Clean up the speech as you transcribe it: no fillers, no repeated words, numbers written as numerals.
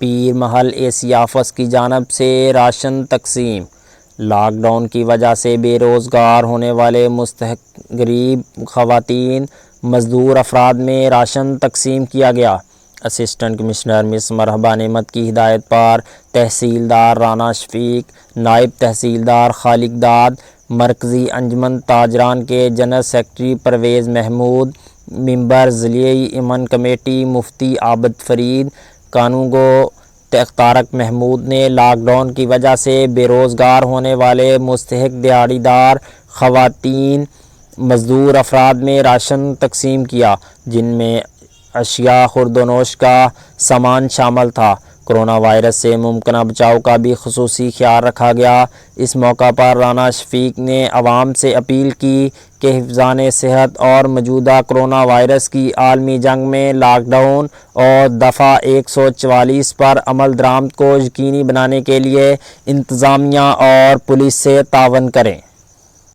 پیر محل ایسی آفس کی جانب سے راشن تقسیم۔ لاک ڈاؤن کی وجہ سے بے روزگار ہونے والے مستحق غریب خواتین مزدور افراد میں راشن تقسیم کیا گیا۔ اسسٹنٹ کمشنر مس مرحبا نعمت کی ہدایت پر تحصیلدار رانا شفیق، نائب تحصیلدار خالق داد، مرکزی انجمن تاجران کے جنرل سیکرٹری پرویز محمود، ممبر ضلعی امن کمیٹی مفتی عابد فرید، قانونگو طارق محمود نے لاک ڈاؤن کی وجہ سے بے روزگار ہونے والے مستحق دیہڑی دار خواتین مزدور افراد میں راشن تقسیم کیا، جن میں اشیاء خورد و نوش کا سامان شامل تھا۔ کرونا وائرس سے ممکنہ بچاؤ کا بھی خصوصی خیال رکھا گیا۔ اس موقع پر رانا شفیق نے عوام سے اپیل کی کہ حفظان صحت اور موجودہ کرونا وائرس کی عالمی جنگ میں لاک ڈاؤن اور دفعہ 144 پر عمل درآمد کو یقینی بنانے کے لیے انتظامیہ اور پولیس سے تعاون کریں۔